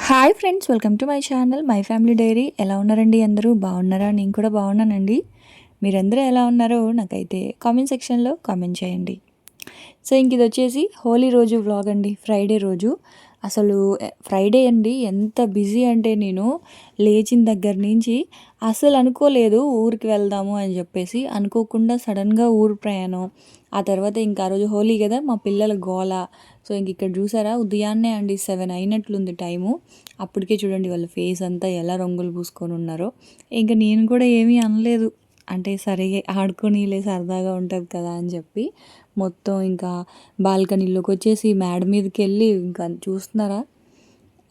Hi friends, welcome to my channel my family dairy. ఎలా ఉన్నారండి? అందరూ బాగున్నారా? నేను కూడా బాగున్నానండి. మీరందరూ ఎలా ఉన్నారో నాకైతే కామెంట్ సెక్షన్లో కామెంట్ చేయండి. సో ఇంక ఇది వచ్చేసి హోలీ రోజు వ్లాగ్ అండి, ఫ్రైడే రోజు. అసలు ఫ్రైడే అండి, ఎంత బిజీ అంటే నేను లేచిన దగ్గర నుంచి అసలు అనుకోలేదు ఊరికి వెళ్దాము అని చెప్పేసి. అనుకోకుండా సడన్గా ఊరు ప్రయాణం. ఆ తర్వాత ఇంకా ఆ రోజు హోలీ కదా, మా పిల్లల గోల. సో ఇంక ఇక్కడ చూసారా, ఉదయాన్నే అండి 7 అయినట్లుంది టైము. అప్పటికే చూడండి వాళ్ళ ఫేస్ అంతా ఎలా రంగులు పూసుకొని ఉన్నారో. ఇంకా నేను కూడా ఏమీ అనలేదు, అంటే సరే ఆడుకోనీలే, సరదాగా ఉంటుంది కదా అని చెప్పి. మొత్తం ఇంకా బాల్కనీలోకి వచ్చేసి మేడ మీదకి వెళ్ళి ఇంకా చూస్తున్నారా,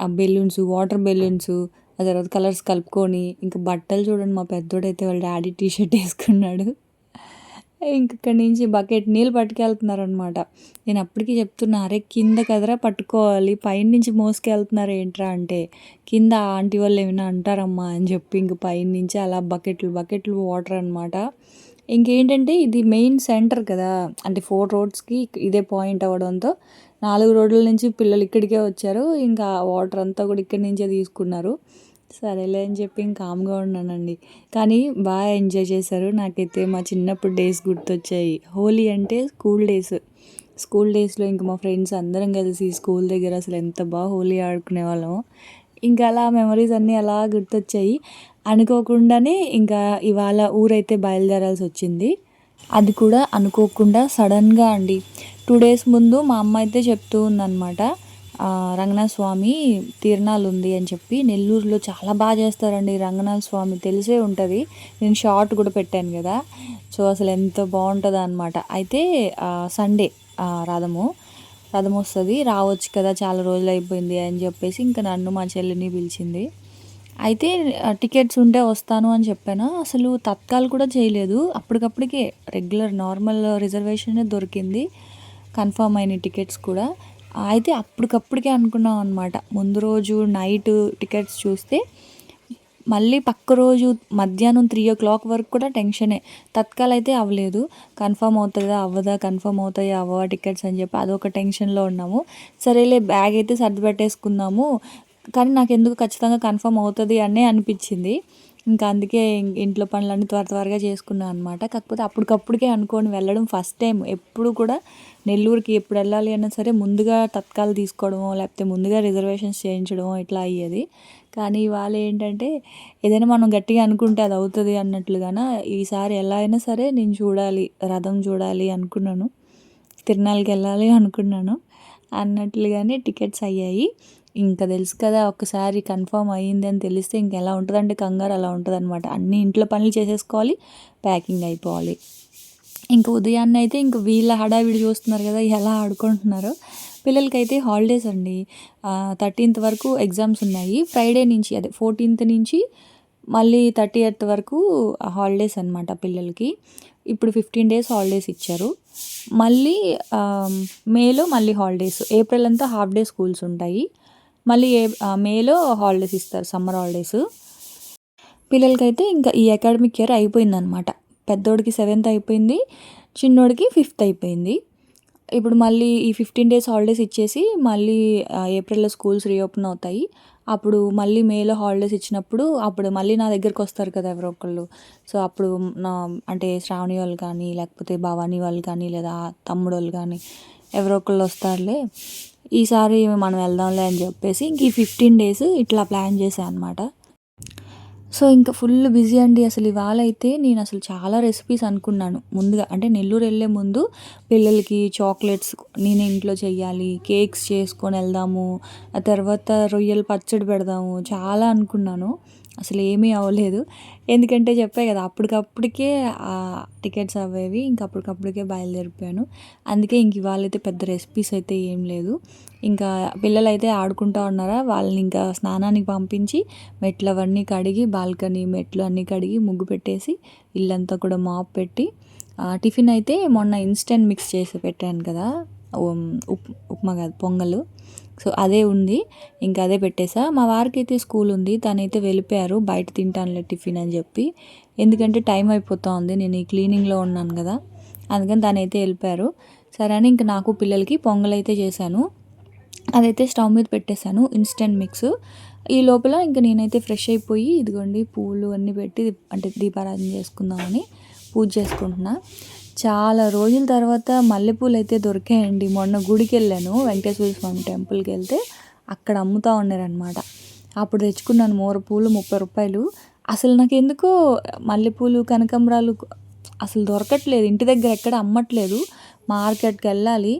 ఆ బెలూన్స్, వాటర్ బెలూన్స్, ఆ తర్వాత కలర్స్ కలుపుకొని. ఇంకా బట్టలు చూడండి, మా పెద్దోడైతే వాళ్ళ డాడీ టీ షర్ట్ వేసుకున్నాడు. ఇంక ఇక్కడి నుంచి బకెట్ నీళ్ళు పట్టుకెళ్తున్నారనమాట. నేను అప్పటికి చెప్తున్నా, అరే కింద కదరా పట్టుకోవాలి, పైన నుంచి మోసుకెళ్తున్నారు ఏంట్రా అంటే, కింద ఆంటీ వాళ్ళు ఏమైనా అంటారమ్మా అని చెప్పి ఇంక పైన నుంచి అలా బకెట్లు బకెట్లు వాటర్ అనమాట. ఇంకేంటంటే ఇది మెయిన్ సెంటర్ కదా, అంటే 4 రోడ్స్కి ఇదే పాయింట్ అవ్వడంతో 4 రోడ్ల నుంచి పిల్లలు ఇక్కడికే వచ్చారు. ఇంకా వాటర్ అంతా కూడా ఇక్కడి నుంచే తీసుకున్నారు. సరేలే అని చెప్పి ఇంకా కామ్గా ఉన్నానండి. కానీ బాగా ఎంజాయ్ చేశారు. నాకైతే మా చిన్నప్పుడు డేస్ గుర్తొచ్చాయి. హోలీ అంటే స్కూల్ డేస్లో ఇంకా మా ఫ్రెండ్స్ అందరం కలిసి స్కూల్ దగ్గర అసలు ఎంత బాగా హోలీ ఆడుకునే వాళ్ళము. ఇంకా అలా మెమరీస్ అన్నీ అలా గుర్తొచ్చాయి. అనుకోకుండానే ఇంకా ఇవాళ ఊరైతే బయలుదేరాల్సి వచ్చింది. అది కూడా అనుకోకుండా సడన్గా అండి. 2 డేస్ ముందు మా అమ్మ అయితే చెప్తూ ఉందన్నమాట, రంగనాథ స్వామి తిరునాళ్ళు ఉంది అని చెప్పి. నెల్లూరులో చాలా బాగా చేస్తారండి రంగనాథ స్వామి, తెలిసే ఉంటుంది. నేను షార్ట్ కూడా పెట్టాను కదా. సో అసలు ఎంత బాగుంటుందో అనమాట. అయితే సండే రథం వస్తుంది, రావచ్చు కదా, చాలా రోజులు అయిపోయింది అని చెప్పేసి ఇంకా నన్ను మా చెల్లిని పిలిచింది. అయితే టికెట్స్ ఉంటే వస్తాను అని చెప్పాను. అసలు తత్కాల్ కూడా చేయలేదు, అప్పటికప్పటికే రెగ్యులర్ నార్మల్ రిజర్వేషనే దొరికింది, కన్ఫర్మ్ అయిన టికెట్స్ కూడా. అయితే అప్పటికప్పటికే అనుకున్నాం అనమాట. ముందు రోజు నైట్ టికెట్స్ చూస్తే మళ్ళీ పక్క రోజు మధ్యాహ్నం 3 o'clock వరకు కూడా టెన్షనే. తత్కాల్ అయితే అవ్వలేదు, కన్ఫర్మ్ అవుతుందా అవ్వదా, కన్ఫర్మ్ అవుతాయా అవ్వవా టికెట్స్ అని చెప్పి అదొక టెన్షన్లో ఉన్నాము. సరేలే బ్యాగ్ అయితే సర్ది పెట్టేసుకుందాము, కానీ నాకు ఎందుకు ఖచ్చితంగా కన్ఫర్మ్ అవుతుంది అనే అనిపించింది. ఇంకా అందుకే ఇంట్లో పనులన్నీ త్వరగా చేసుకున్నాను అనమాట. కాకపోతే అప్పటికప్పటికే అనుకోని వెళ్ళడం ఫస్ట్ టైం. ఎప్పుడు కూడా నెల్లూరుకి ఎప్పుడు వెళ్ళాలి అన్నా సరే ముందుగా తత్కాలు తీసుకోవడమో లేకపోతే ముందుగా రిజర్వేషన్స్ చేయించడమో ఇట్లా అయ్యేది. కానీ ఇవాళ ఏంటంటే ఏదైనా మనం గట్టిగా అనుకుంటే అది అవుతుంది అన్నట్లుగాన ఈసారి ఎలా అయినా సరే నేను చూడాలి, రథం చూడాలి అనుకున్నాను, తిరునాళ్ళకి వెళ్ళాలి అనుకున్నాను అన్నట్లుగానే టికెట్స్ అయ్యాయి. ఇంకా తెలుసు కదా, ఒక్కసారి కన్ఫర్మ్ అయ్యింది అని తెలిస్తే ఇంకెలా ఉంటుందంటే కంగారు అలా ఉంటుంది అనమాట. అన్ని ఇంట్లో పనులు చేసేసుకోవాలి, ప్యాకింగ్ అయిపోవాలి. ఇంక ఉదయాన్నే అయితే ఇంక వీళ్ళ హడావిడి చూస్తున్నారు కదా ఎలా ఆడుకుంటున్నారో. పిల్లలకైతే హాలిడేస్ అండి. 13th వరకు ఎగ్జామ్స్ ఉన్నాయి. ఫ్రైడే నుంచి, అదే 14th నుంచి మళ్ళీ 30th వరకు హాలిడేస్ అనమాట పిల్లలకి. ఇప్పుడు 15 days హాలిడేస్ ఇచ్చారు. మళ్ళీ మేలో మళ్ళీ హాలిడేస్. ఏప్రిల్ అంతా హాఫ్ డే స్కూల్స్ ఉంటాయి. మళ్ళీ మేలో హాలిడేస్ ఇస్తారు, సమ్మర్ హాలిడేస్. పిల్లలకైతే ఇంకా ఈ అకాడమిక్ ఇయర్ అయిపోయిందనమాట. పెద్దోడికి 7th అయిపోయింది, చిన్నోడికి 5th అయిపోయింది. ఇప్పుడు మళ్ళీ ఈ 15 days హాలిడేస్ ఇచ్చేసి మళ్ళీ ఏప్రిల్లో స్కూల్స్ రీఓపెన్ అవుతాయి. అప్పుడు మళ్ళీ మేలో హాలిడేస్ ఇచ్చినప్పుడు అప్పుడు మళ్ళీ నా దగ్గరికి వస్తారు కదా ఎవరో ఒకళ్ళు. సో అప్పుడు నా అంటే శ్రావణి వాళ్ళు కానీ లేకపోతే భవానీ వాళ్ళు కానీ లేదా తమ్ముడు వాళ్ళు కానీ ఎవరో ఒకళ్ళు వస్తారులే, ఈసారి మనం వెళ్దాంలే అని చెప్పేసి ఇంక ఈ 15 days ఇట్లా ప్లాన్ చేశాను అనమాట. సో ఇంకా ఫుల్ బిజీ అండి. అసలు ఇవాళ అయితే నేను అసలు చాలా రెసిపీస్ అనుకున్నాను ముందుగా. అంటే నెల్లూరు వెళ్ళే ముందు పిల్లలకి చాక్లెట్స్ నేను ఇంట్లో చెయ్యాలి, కేక్స్ చేసుకొని వెళ్దాము, ఆ తర్వాత రొయ్యల పచ్చడి పెడదాము, చాలా అనుకున్నాను. అసలు ఏమీ అవ్వలేదు. ఎందుకంటే చెప్పా కదా, అప్పటికప్పటికే టికెట్స్ అవేవి, ఇంక అప్పటికప్పటికే బయలుదేరిపోయాను. అందుకే ఇంక ఇవాళైతే పెద్ద రెసిపీస్ అయితే ఏం లేదు. ఇంకా పిల్లలు అయితే ఆడుకుంటూ ఉన్నారా, వాళ్ళని ఇంకా స్నానానికి పంపించి మెట్లు అవన్నీ కడిగి బాల్కనీ మెట్లు అన్నీ కడిగి ముగ్గు పెట్టేసి ఇల్లంతా కూడా మాప్ పెట్టి, టిఫిన్ అయితే మొన్న ఇన్స్టెంట్ మిక్స్ చేసి పెట్టాను కదా, ఉప్మా కాదు పొంగల్. సో అదే ఉంది, ఇంకా అదే పెట్టేసా. మా వారికి అయితే స్కూల్ ఉంది, తనైతే వెళ్ళిపోయారు బయట తింటానులే టిఫిన్ అని చెప్పి. ఎందుకంటే టైం అయిపోతూ ఉంది, నేను ఈ క్లీనింగ్లో ఉన్నాను కదా, అందుకని తనైతే వెళ్ళిపోయారు. సరే అని ఇంక నాకు పిల్లలకి పొంగల్ అయితే చేశాను. అదైతే స్టవ్ మీద పెట్టేశాను ఇన్స్టెంట్ మిక్స్. ఈ లోపల ఇంక నేనైతే ఫ్రెష్ అయిపోయి ఇదిగోండి పూలు అన్నీ పెట్టి అంటే దీపారాధన చేసుకుందామని పూజ చేసుకుంటున్నా. చాలా రోజుల తర్వాత మల్లెపూలు అయితే దొరికాయండి. మొన్న గుడికి వెళ్ళాను, వెంకటేశ్వర స్వామి టెంపుల్కి వెళ్తే అక్కడ అమ్ముతూ ఉన్నారనమాట. అప్పుడు తెచ్చుకున్నాను మోర పూలు 30 రూపాయలు. అసలు నాకెందుకో మల్లెపూలు కనకాంబరాలు అసలు దొరకట్లేదు, ఇంటి దగ్గర ఎక్కడ అమ్మట్లేదు. మార్కెట్కి వెళ్ళాలి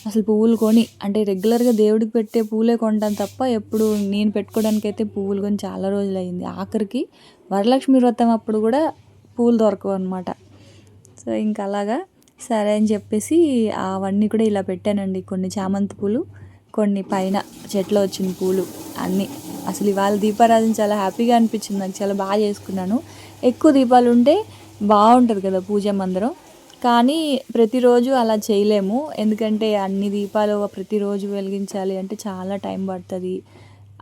అసలు పువ్వులు కొని, అంటే రెగ్యులర్గా దేవుడికి పెట్టే పూలే కొంటాను తప్ప ఎప్పుడు నేను పెట్టుకోవడానికైతే పువ్వులు కొని చాలా రోజులు అయింది. ఆఖరికి వరలక్ష్మి వ్రతం అప్పుడు కూడా పూలు దొరకవు అనమాట. సో ఇంకా అలాగా సరే అని చెప్పేసి అవన్నీ కూడా ఇలా పెట్టానండి. కొన్ని చామంతి పూలు, కొన్ని పైన చెట్లో వచ్చిన పూలు అన్నీ. అసలు ఇవాళ దీపారాధన చాలా హ్యాపీగా అనిపించింది నాకు, చాలా బాగా చేసుకున్నాను. ఎక్కువ దీపాలు ఉంటే బాగుంటుంది కదా పూజ మందిరం, కానీ ప్రతిరోజు అలా చేయలేము. ఎందుకంటే అన్ని దీపాలు ప్రతిరోజు వెలిగించాలి అంటే చాలా టైం పడుతుంది.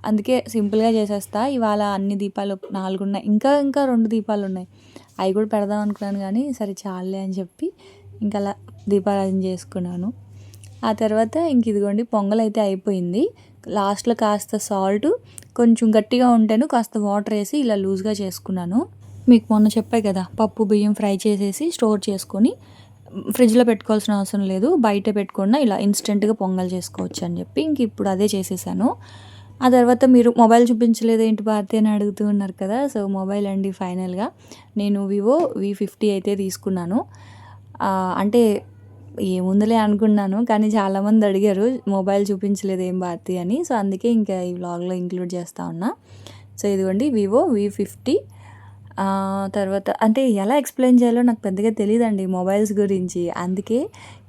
అందుకే సింపుల్గా చేసేస్తా. ఇవాళ అన్ని దీపాలు 4 ఉన్నాయి, ఇంకా 2 దీపాలు ఉన్నాయి, అవి కూడా పెడదాం అనుకున్నాను కానీ సరే చాలే అని చెప్పి ఇంకా అలా దీపారాధన చేసుకున్నాను. ఆ తర్వాత ఇంక ఇదిగోండి పొంగల్ అయితే అయిపోయింది. లాస్ట్లో కాస్త సాల్ట్, కొంచెం గట్టిగా ఉంటేను కాస్త వాటర్ వేసి ఇలా లూజ్గా చేసుకున్నాను. మీకు మొన్న చెప్పాయి కదా, పప్పు బియ్యం ఫ్రై చేసేసి స్టోర్ చేసుకొని ఫ్రిడ్జ్లో పెట్టుకోవాల్సిన అవసరం లేదు, బయట పెట్టుకున్న ఇలా ఇన్స్టెంట్గా పొంగల్ చేసుకోవచ్చు అని చెప్పి ఇంక ఇప్పుడు అదే చేసేసాను. ఆ తర్వాత మీరు మొబైల్ చూపించలేదు ఏంటి భారతి అని అడుగుతూ ఉన్నారు కదా. సో మొబైల్ అండి ఫైనల్గా నేను వివో V50 అయితే తీసుకున్నాను. అంటే ఏముందిలే అనుకున్నాను, కానీ చాలామంది అడిగారు మొబైల్ చూపించలేదు ఏం భారతి అని. సో అందుకే ఇంకా ఈ వ్లాగ్లో ఇంక్లూడ్ చేస్తూ ఉన్నా. సో ఇదిగోండి వివో V50. తర్వాత అంటే ఎలా ఎక్స్ప్లెయిన్ చేయాలో నాకు పెద్దగా తెలియదండి మొబైల్స్ గురించి, అందుకే.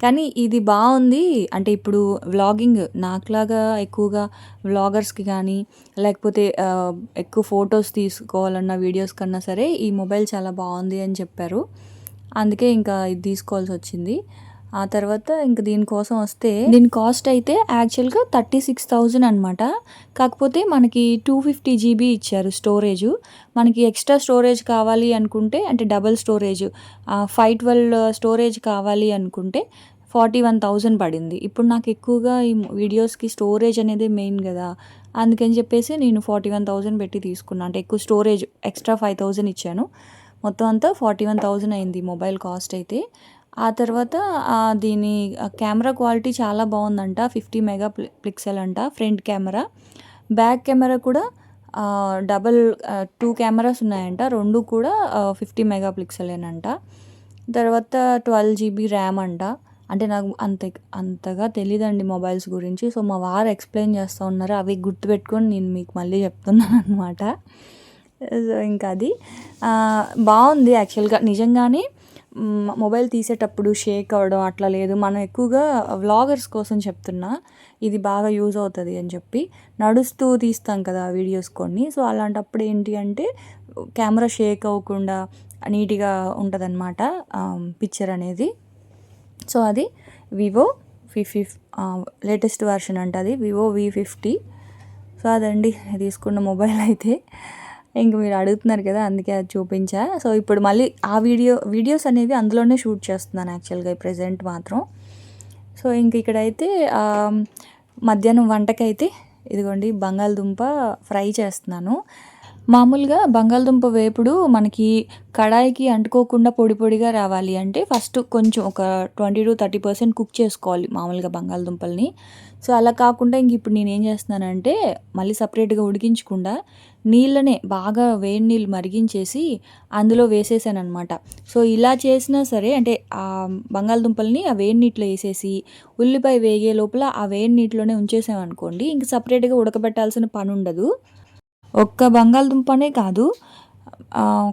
కానీ ఇది బాగుంది. అంటే ఇప్పుడు వ్లాగింగ్ నాకులాగా ఎక్కువగా వ్లాగర్స్కి కానీ లేకపోతే ఎక్కువ ఫొటోస్ తీసుకోవాలన్న వీడియోస్ కన్నా సరే ఈ మొబైల్ చాలా బాగుంది అని చెప్పారు. అందుకే ఇంకా ఇది తీసుకోవాల్సి వచ్చింది. ఆ తర్వాత ఇంక దీనికోసం వస్తే దీని కాస్ట్ అయితే యాక్చువల్గా 36,000 అనమాట. కాకపోతే మనకి 250 GB ఇచ్చారు స్టోరేజు. మనకి ఎక్స్ట్రా స్టోరేజ్ కావాలి అనుకుంటే, అంటే డబల్ స్టోరేజ్ 512 స్టోరేజ్ కావాలి అనుకుంటే 41,000 పడింది. ఇప్పుడు నాకు ఎక్కువగా ఈ వీడియోస్కి స్టోరేజ్ అనేది మెయిన్ కదా, అందుకని చెప్పేసి నేను 41,000 పెట్టి తీసుకున్నాను. అంటే ఎక్కువ స్టోరేజ్ ఎక్స్ట్రా 5,000 ఇచ్చాను. మొత్తం అంతా 41,000 అయింది మొబైల్ కాస్ట్ అయితే. ఆ తర్వాత దీని కెమెరా క్వాలిటీ చాలా బాగుందంట. 50 మెగా పిక్సెల్ అంట ఫ్రంట్ కెమెరా. బ్యాక్ కెమెరా కూడా డబల్ 2 కెమెరాస్ ఉన్నాయంట, 2 కూడా 50 మెగా పిక్సెలేనంట. తర్వాత 12 GB ర్యామ్ అంట. అంటే నాకు అంతగా తెలీదండి మొబైల్స్ గురించి. సో మా వారు ఎక్స్ప్లెయిన్ చేస్తూ ఉన్నారు, అవి గుర్తుపెట్టుకొని నేను మీకు మళ్ళీ చెప్తున్నాను అనమాట. సో ఇంకా అది బాగుంది యాక్చువల్గా. నిజంగానే మొబైల్ తీసేటప్పుడు షేక్ అవ్వడం అట్లా లేదు. మనం ఎక్కువగా వ్లాగర్స్ కోసం చెప్తున్నా, ఇది బాగా యూజ్ అవుతుంది అని చెప్పి. నడుస్తూ తీస్తాం కదా వీడియోస్ కొన్ని, సో అలాంటప్పుడు ఏంటి అంటే కెమెరా షేక్ అవ్వకుండా నీట్గా ఉంటుంది అనమాట పిక్చర్ అనేది. సో అది వివో V50 లేటెస్ట్ వర్షన్ అంట, అది వివో V50. సో అదండి తీసుకున్న మొబైల్ అయితే. ఇంక మీరు అడుగుతున్నారు కదా, అందుకే అది చూపించా. సో ఇప్పుడు మళ్ళీ ఆ వీడియోస్ అనేవి అందులోనే షూట్ చేస్తున్నాను యాక్చువల్గా ప్రెజెంట్ మాత్రం. సో ఇంక ఇక్కడైతే మధ్యాహ్నం వంటకైతే ఇదిగోండి బంగాళదుంప ఫ్రై చేస్తున్నాను. మామూలుగా బంగాళదుంప వేపుడు మనకి కడాయికి అంటుకోకుండా పొడి పొడిగా రావాలి అంటే ఫస్ట్ కొంచెం ఒక 20 to 30% కుక్ చేసుకోవాలి మామూలుగా బంగాళదుంపల్ని. సో అలా కాకుండా ఇంక ఇప్పుడు నేనేం చేస్తున్నానంటే మళ్ళీ సపరేట్గా ఉడికించకుండా నీళ్ళనే బాగా వేడి నీళ్ళు మరిగించేసి అందులో వేసేసాను అనమాట. సో ఇలా చేసినా సరే, అంటే ఆ బంగాళదుంపల్ని ఆ వేడి నీటిలో వేసేసి ఉల్లిపాయ వేగే లోపల ఆ వేడి నీటిలోనే ఉంచేసామనుకోండి, ఇంక సపరేట్గా ఉడకబెట్టాల్సిన పని ఉండదు. ఒక్క బంగాళదుంపనే కాదు,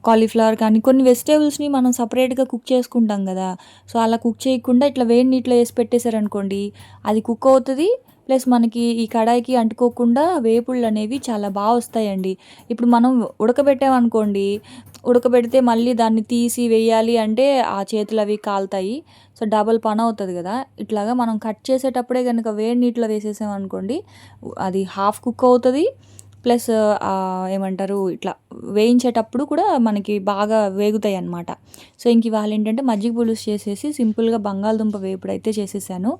కాలీఫ్లవర్ కానీ కొన్ని వెజిటేబుల్స్ని మనం సపరేట్గా కుక్ చేసుకుంటాం కదా. సో అలా కుక్ చేయకుండా ఇట్లా వేడి నీటిలో వేసి పెట్టేశారనుకోండి, అది కుక్ అవుతుంది, ప్లస్ మనకి ఈ కడాయికి అంటుకోకుండా వేపుళ్ళు అనేవి చాలా బాగా వస్తాయండి. ఇప్పుడు మనం ఉడకబెట్టామనుకోండి, ఉడకబెడితే మళ్ళీ దాన్ని తీసి వేయాలి అంటే ఆ చేతులు అవి కాలుతాయి. సో డబల్ పని అవుతుంది కదా. ఇట్లాగా మనం కట్ చేసేటప్పుడే కనుక వేడి నీటిలో వేసేసామనుకోండి, అది హాఫ్ కుక్ అవుతుంది, ప్లస్ ఏమంటారు ఇట్లా వేయించేటప్పుడు కూడా మనకి బాగా వేగుతాయి అన్నమాట. సో ఇంక ఇవాళ ఏంటంటే మజ్జిగ పులుసు చేసేసి సింపుల్గా బంగాళదుంప వేపుడు అయితే చేసేసాను.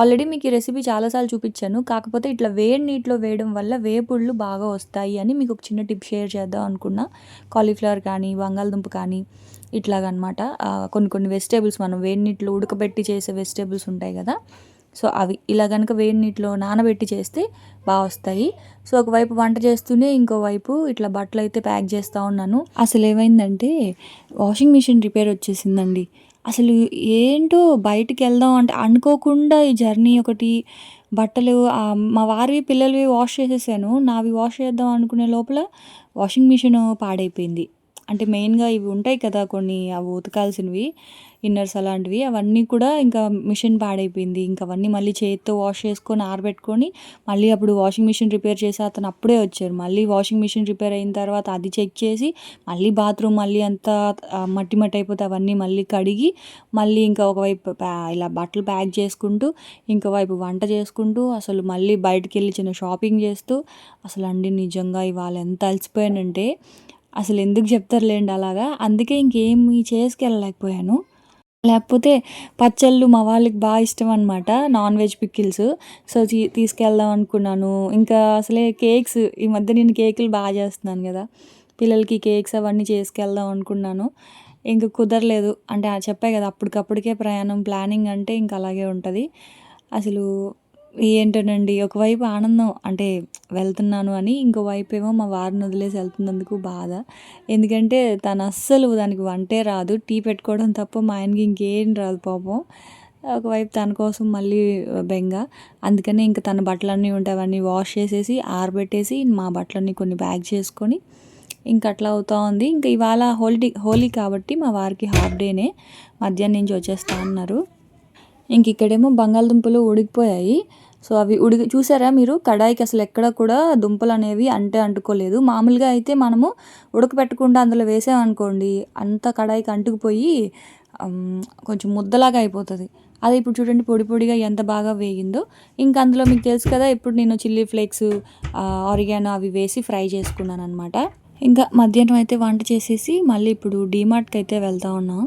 ఆల్రెడీ మీకు ఈ రెసిపీ చాలాసార్లు చూపించాను. కాకపోతే ఇట్లా వేడి నీటిలో వేయడం వల్ల వేపుళ్ళు బాగా వస్తాయి అని మీకు ఒక చిన్న టిప్ షేర్ చేద్దాం అనుకున్నా. కాలీఫ్లవర్ కానీ బంగాళదుంప కానీ ఇట్లాగనమాట. కొన్ని కొన్ని వెజిటేబుల్స్ మనం వేడి నీటిలో ఉడకబెట్టి చేసే వెజిటేబుల్స్ ఉంటాయి కదా, సో అవి ఇలా కనుక వేడి నీటిలో నానబెట్టి చేస్తే బాగా వస్తాయి. సో ఒకవైపు వంట చేస్తూనే ఇంకోవైపు ఇట్లా బట్టలు అయితే ప్యాక్ చేస్తూ ఉన్నాను. అసలు ఏమైందంటే వాషింగ్ మిషన్ రిపేర్ వచ్చేసిందండి. అసలు ఏంటో బయటికి వెళ్దాం అంటే అనుకోకుండా ఈ జర్నీ ఒకటి, బట్టలు మా వారివి పిల్లలవి వాష్ చేసేసాను. నావి వాష్ చేద్దాం అనుకునే లోపల వాషింగ్ మిషన్ పాడైపోయింది. అంటే మెయిన్గా ఇవి ఉంటాయి కదా కొన్ని, అవి ఉతకాల్సినవి ఇన్నర్స్ అలాంటివి, అవన్నీ కూడా ఇంకా మిషన్ పాడైపోయింది. ఇంకా అవన్నీ మళ్ళీ చేతితో వాష్ చేసుకొని ఆరబెట్టుకొని మళ్ళీ అప్పుడు వాషింగ్ మిషన్ రిపేర్ చేసి అతను అప్పుడే వచ్చారు. మళ్ళీ వాషింగ్ మిషన్ రిపేర్ అయిన తర్వాత అది చెక్ చేసి మళ్ళీ బాత్రూమ్ మళ్ళీ అంతా మట్టి మట్టి అయిపోతే అవన్నీ మళ్ళీ కడిగి మళ్ళీ ఇంకా ఒకవైపు ఇలా బట్టలు ప్యాక్ చేసుకుంటూ ఇంకోవైపు వంట చేసుకుంటూ అసలు మళ్ళీ బయటికి వెళ్ళి చిన్న షాపింగ్ చేస్తూ అసలు అండి నిజంగా ఇవాళ ఎంత అలసిపోయానంటే అసలు ఎందుకు చెప్తారులేండి అలాగా. అందుకే ఇంకేమి చేసుకెళ్ళలేకపోయాను. లేకపోతే పచ్చళ్ళు మా వాళ్ళకి బాగా ఇష్టం అనమాట, నాన్ వెజ్ పికిల్స్. సో తీసుకెళ్దాం అనుకున్నాను. ఇంకా అసలే కేక్స్ ఈ మధ్య నేను కేకులు బాగా చేస్తున్నాను కదా, పిల్లలకి కేక్స్ అవన్నీ చేసుకెళ్దాం అనుకున్నాను. ఇంక కుదరలేదు. అంటే చెప్పాయి కదా అప్పటికప్పటికే ప్రయాణం ప్లానింగ్ అంటే ఇంక అలాగే ఉంటుంది. అసలు ఏంటోనండి, ఒకవైపు ఆనందం అంటే వెళ్తున్నాను అని, ఇంకోవైపు ఏమో మా వారిని వదిలేసి వెళ్తున్నందుకు బాధ. ఎందుకంటే తను అస్సలు దానికి వంటే రాదు, టీ పెట్టుకోవడం తప్ప మా ఆయనకి ఇంకేం రాదు పాపం. ఒకవైపు తన కోసం మళ్ళీ బెంగ. అందుకనే ఇంక తన బట్టలన్నీ ఉంటే అవన్నీ వాష్ చేసేసి ఆరబెట్టేసి మా బట్టలన్నీ కొన్ని ప్యాక్ చేసుకొని ఇంక అట్లా అవుతా ఉంది. ఇంక ఇవాళ హోలీ కాబట్టి మా వారికి హాఫ్ డేనే, మధ్యాహ్నం నుంచి వచ్చేస్తా అన్నారు. ఇంక ఇక్కడేమో బంగాళదుంపలు ఉడికిపోయాయి. సో అవి చూసారా మీరు, కడాయికి అసలు ఎక్కడ కూడా దుంపలు అనేవి అంటుకోలేదు. మామూలుగా అయితే మనము ఉడకపెట్టకుండా అందులో వేసామనుకోండి అంత కడాయికి అంటుకుపోయి కొంచెం ముద్దలాగా అయిపోతుంది. అదే ఇప్పుడు చూడండి పొడి పొడిగా ఎంత బాగా వేగిందో. ఇంకా అందులో మీకు తెలుసు కదా, ఇప్పుడు నేను చిల్లీ ఫ్లేక్స్, ఆరిగానో అవి వేసి ఫ్రై చేసుకున్నాను అనమాట. ఇంకా మధ్యాహ్నం అయితే వంట చేసేసి మళ్ళీ ఇప్పుడు డీమార్ట్కి అయితే వెళ్తా ఉన్నాం.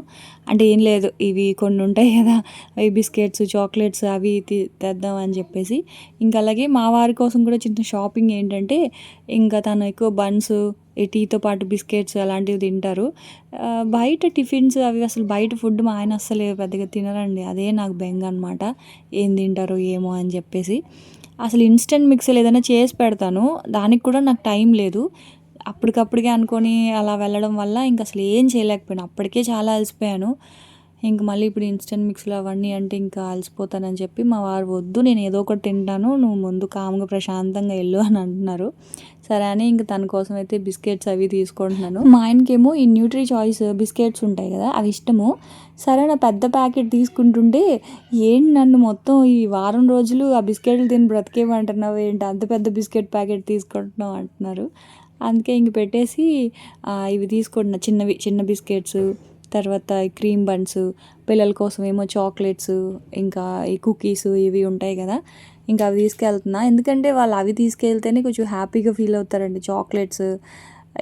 అంటే ఏం లేదు, ఇవి కొన్ని ఉంటాయి కదా, అవి బిస్కెట్స్ చాక్లెట్స్ అవి తెద్దాం అని చెప్పేసి. ఇంకా అలాగే మా వారి కోసం కూడా చిన్న షాపింగ్ ఏంటంటే, ఇంకా తను ఎక్కువ బన్స్ ఈ టీతో పాటు బిస్కెట్స్ అలాంటివి తింటారు. బయట టిఫిన్స్ అవి అసలు బయట ఫుడ్ మా ఆయన అస్సలు పెద్దగా తినరండి. అదే నాకు బెంగ అనమాట, ఏం తింటారో ఏమో అని చెప్పేసి. అసలు ఇన్స్టెంట్ మిక్సర్ ఏదైనా చేసి పెడతాను, దానికి కూడా నాకు టైం లేదు. అప్పటికప్పటికే అనుకొని అలా వెళ్ళడం వల్ల ఇంక అసలు ఏం చేయలేకపోయాను. అప్పటికే చాలా అలసిపోయాను. ఇంక మళ్ళీ ఇప్పుడు ఇన్స్టెంట్ మిక్స్లు అవన్నీ అంటే ఇంకా అలసిపోతానని చెప్పి మా వారు, వద్దు నేను ఏదో ఒకటి తింటాను, నువ్వు ముందు కామ్గా ప్రశాంతంగా వెళ్ళు అని అంటున్నారు. సరే అని ఇంక తన కోసం అయితే బిస్కెట్స్ అవి తీసుకుంటున్నాను. మా ఆయనకేమో ఈ న్యూట్రీ చాయిస్ బిస్కెట్స్ ఉంటాయి కదా అవి ఇష్టము. సరే నా పెద్ద ప్యాకెట్ తీసుకుంటుంటే, ఏంటి నన్ను మొత్తం ఈ వారం రోజులు ఆ బిస్కెట్లు తిని బ్రతికేయమంటున్నావు ఏంటి, అంత పెద్ద బిస్కెట్ ప్యాకెట్ తీసుకుంటున్నావు అంటున్నారు. అందుకే ఇంక పెట్టేసి ఇవి తీసుకుంటున్నా, చిన్న బిస్కెట్స్, తర్వాత ఈ క్రీమ్ బన్స్, పిల్లల కోసం ఏమో చాక్లెట్స్, ఇంకా ఈ కుకీస్ ఇవి ఉంటాయి కదా, ఇంకా అవి తీసుకెళ్తున్నా. ఎందుకంటే వాళ్ళు అవి తీసుకెళ్తేనే కొంచెం హ్యాపీగా ఫీల్ అవుతారండి, చాక్లెట్స్.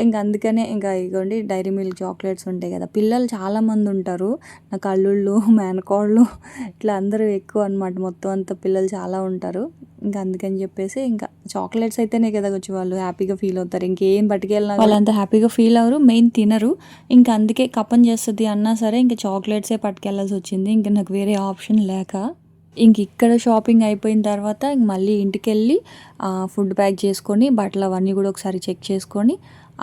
ఇంక అందుకనే ఇంకా ఇగోండి డైరీ మిల్క్ చాక్లెట్స్ ఉంటాయి కదా, పిల్లలు చాలామంది ఉంటారు, నాకు అల్లుళ్ళు మేనకోళ్ళు ఇట్లా అందరూ ఎక్కువ అనమాట, మొత్తం అంతా పిల్లలు చాలా ఉంటారు. ఇంకా అందుకని చెప్పేసి ఇంకా చాక్లెట్స్ అయితేనే కదా కొంచెం వాళ్ళు హ్యాపీగా ఫీల్ అవుతారు. ఇంకేం పట్టుకెళ్ళినా వాళ్ళంతా హ్యాపీగా ఫీల్ అవ్వరు, మెయిన్ తినరు. ఇంకా అందుకే కప్పం చేస్తుంది అన్నా సరే ఇంకా చాక్లెట్సే పట్టుకెళ్ళాల్సి వచ్చింది, ఇంకా నాకు వేరే ఆప్షన్ లేక. ఇంక ఇక్కడ షాపింగ్ అయిపోయిన తర్వాత ఇంక మళ్ళీ ఇంటికి వెళ్ళి ఫుడ్ ప్యాక్ చేసుకొని బట్టలు అవన్నీ కూడా ఒకసారి చెక్ చేసుకొని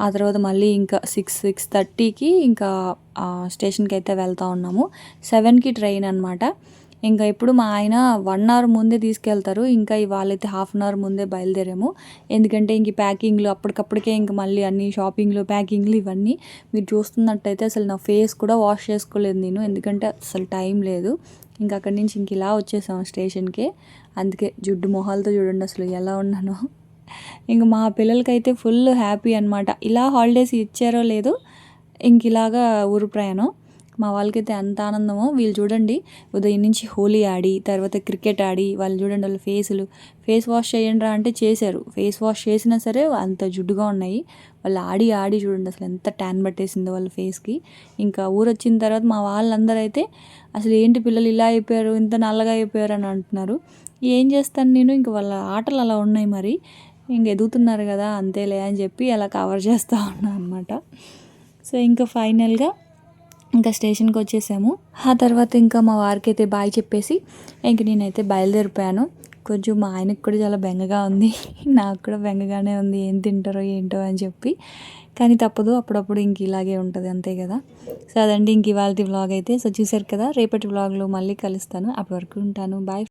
ఆ తర్వాత మళ్ళీ ఇంకా 6:30కి ఇంకా స్టేషన్కి అయితే వెళ్తూ ఉన్నాము. 7కి ట్రైన్ అనమాట. ఇంకా ఇప్పుడు మా ఆయన 1 అవర్ ముందే తీసుకెళ్తారు. ఇంకా ఇవాళైతే హాఫ్ అన్ అవర్ ముందే బయలుదేరాము. ఎందుకంటే ఇంక ప్యాకింగ్లు అప్పటికప్పటికే ఇంక మళ్ళీ అన్ని షాపింగ్లు ప్యాకింగ్లు ఇవన్నీ మీరు చూస్తున్నట్టయితే అసలు నా ఫేస్ కూడా వాష్ చేసుకోలేదు నేను, ఎందుకంటే అసలు టైం లేదు. ఇంకా అక్కడి నుంచి ఇంక ఇలా వచ్చేసాం స్టేషన్కి. అందుకే జుడ్డు మొహాలతో చూడండి అసలు ఎలా ఉన్నానో. ఇంక మా పిల్లలకైతే ఫుల్ హ్యాపీ అనమాట. ఇలా హాలిడేస్ ఇచ్చారో లేదో ఇంక ఇలాగా ఊరు ప్రయాణం. మా వాళ్ళకైతే ఎంత ఆనందమో. వీళ్ళు చూడండి ఉదయం నుంచి హోలీ ఆడి తర్వాత క్రికెట్ ఆడి వాళ్ళు చూడండి వాళ్ళ ఫేస్ వాష్ చేయండి రా అంటే చేశారు. ఫేస్ వాష్ చేసినా సరే అంత జిడ్డుగా ఉన్నాయి. వాళ్ళు ఆడి ఆడి చూడండి అసలు ఎంత ట్యాన్ పట్టేసిందో వాళ్ళ ఫేస్కి. ఇంకా ఊరొచ్చిన తర్వాత మా వాళ్ళందరూ అయితే అసలు ఏంటి పిల్లలు ఇలా అయిపోయారు, ఇంత నల్లగా అయిపోయారు అని అంటున్నారు. ఏం చేస్తాను నేను, ఇంక వాళ్ళ ఆటలు అలా ఉన్నాయి మరి, ఇంక ఎదుగుతున్నారు కదా అంతేలే అని చెప్పి అలా కవర్ చేస్తూ ఉన్నాను అనమాట. సో ఇంకా ఫైనల్గా ఇంకా స్టేషన్కి వచ్చేసాము. ఆ తర్వాత ఇంకా మా వారికి అయితే బాయ్ చెప్పేసి ఇంక నేనైతే బయలుదేరిపోయాను. కొంచెం మా ఆయనకు కూడా చాలా బెంగగా ఉంది, నాకు కూడా బెంగగానే ఉంది, ఏం తింటారో ఏంటో అని చెప్పి. కానీ తప్పదు, అప్పుడప్పుడు ఇంక ఇలాగే ఉంటుంది అంతే కదా. సో అదండి ఇంక ఇవాళ వ్లాగ్ అయితే. సో చూసారు కదా, రేపటి వ్లాగ్లో మళ్ళీ కలుస్తాను. అప్పటి వరకు ఉంటాను, బాయ్.